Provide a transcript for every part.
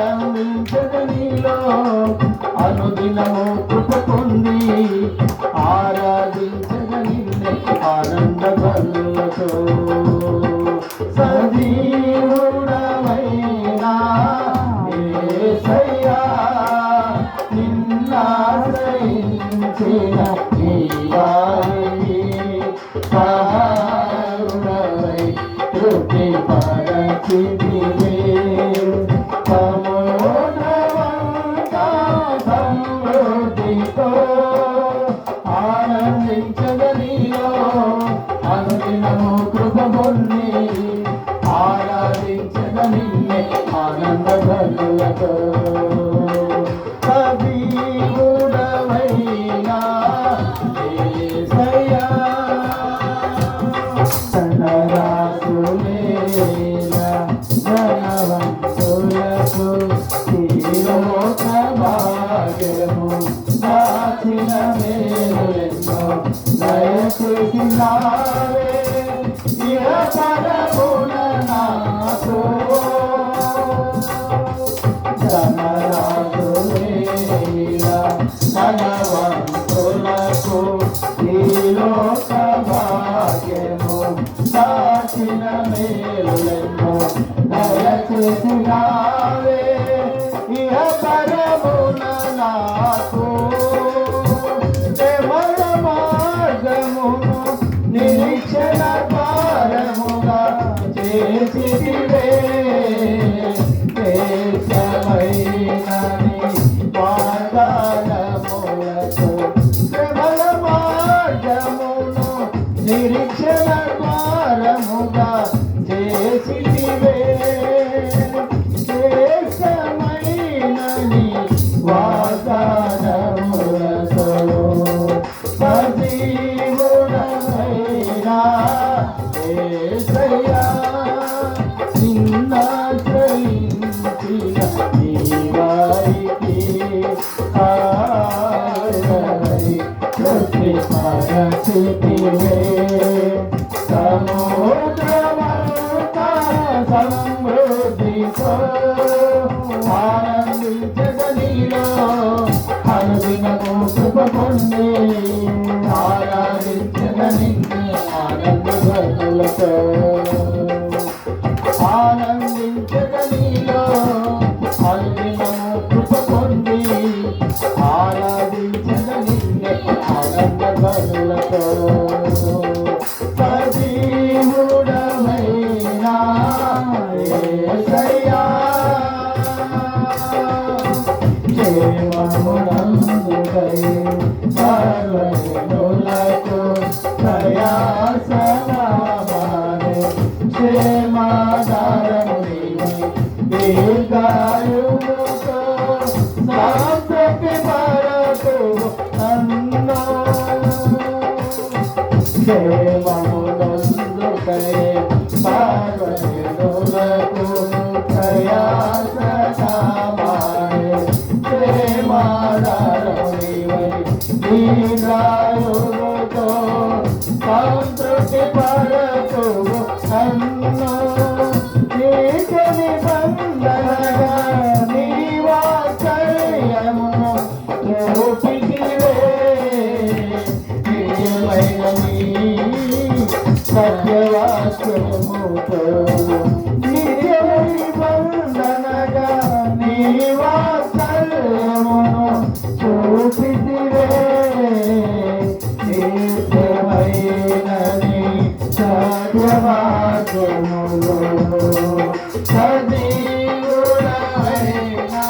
ఆనందించదనిలో అనుదినము కృప పొంది ఆరాధించదనిన్నే ఆనంద బలులతో సజీవుడమైనా యేసయ్యా నిన్నాశ్రయించిన ఈ వారికి సహాయుడవై తృప్తి పరచితివే సముద్రమంతా సమృద్ధితో ఆనందించదనిలో అనుదినము కృప పొంది ఆరాధించదనిన్నే ఆనంద బలులతో సజీవుడవైనా యేసయ్యా ధనరాశులేలా ధనవంతులకు తీరోక భాగ్యము దాచిన మేలులెన్నో దయచేసినావే ఇహ పరమున నాకు ధనరాశులేలా ధనవంతులకు తీరోక భాగ్యము దాచిన మేలులెన్నో దయచేసినావే ఇహ పరమున నాకు దేవర మార్గమును నిరీక్షణ భారముగా చేసితివే దేశమైనని వాగ్దానములతో దేవర మార్గమును నిరీక్షణ భారముగా చేసితివే దేశమైనని వాగ్దానములతో సజీవుడమైనా యేసయ్యా నిన్నాశ్రయించిన ఈ వారికి సహాయుడవై తృప్తి పరచితివే సముద్రమంతా సమృద్ధితో ఆనందించదనిలో అనుదినము కృప పొంది ఆరాధించదనిన్నే ఆనంద బలులతో ఆనందించదనిలో అనుదినము కృప పొంది ఆరాధించదనిన్నే ఆనంద బలులతో సజీవుడమైనా యేసయ్యా క్షేమమునందుకై సర్వజనులకు ప్రయాసనామానే క్షేమాధారము నీవే దీర్ఘాయువుతో సంతృప్తి పరచు నన్ను క్షేమమునందుకై సర్వజనులకు ప్రయాసనామానే క్షేమాధారము నీవే దీర్ఘాయువుతో సంతృప్తి పరచు నన్ను నీకు నిబంధనగా నీ వాత్సల్యమును చూపితివే నిజమైన నీ సత్యవాక్యముతో నిబంధనగా నీ వాత్సల్యమును చూపితివే నిజమైనది సత్యవాక్యములో సజీవుడమైనా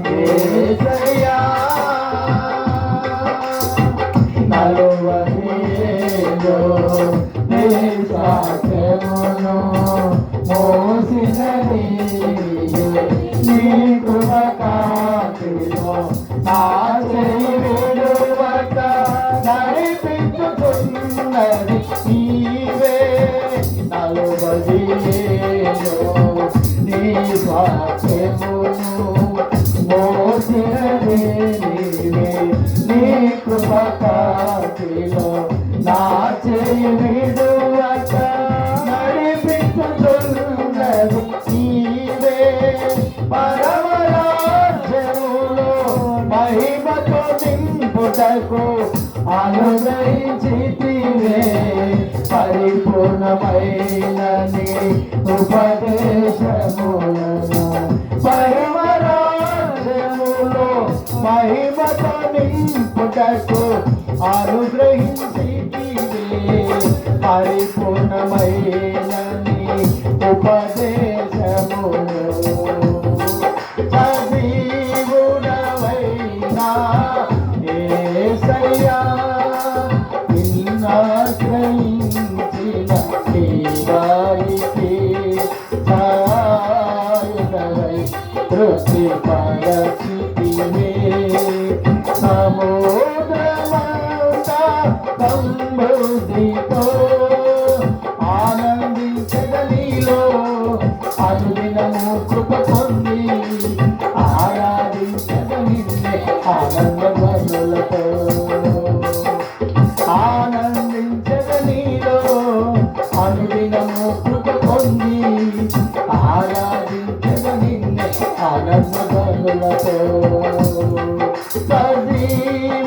యేసయ్యా నలువదిలో నీ సాక్ష్యమును మోసినది నీ కృపకాంతిలో నా చేయి విడువక నడిపించుతున్నది నీవే నలువదిలో నీ సాక్ష్యమును మోసినది నీవే నీ కృపకాంతిలో నా చేయి విడువక నడిపించుతున్నది నీవే పర నింపుటకు అనుగ్రహించితివే పరిపూర్ణమైన నీ ఉపదేశములను పరమరాజ్యములో మహిమతో నింపుటకు అనుగ్రహించితివే పరిపూర్ణమైన నీ ఉపదేశములను సజీవుడవైనా యేసయ్యా నిన్నాశ్రయించిన నీ వారికి సహాయుడవై తృప్తిపరచితివే సముద్రమంతా సమృద్ధితో ఆనందించగలిలో అనుదినము కృప పొంది ఆరాధించగలిగే ఆనందములతో ఆనందించగలిలో అనుదినము కృప పొంది ఆరాధించగలిగే ఆనందములతో సజీవ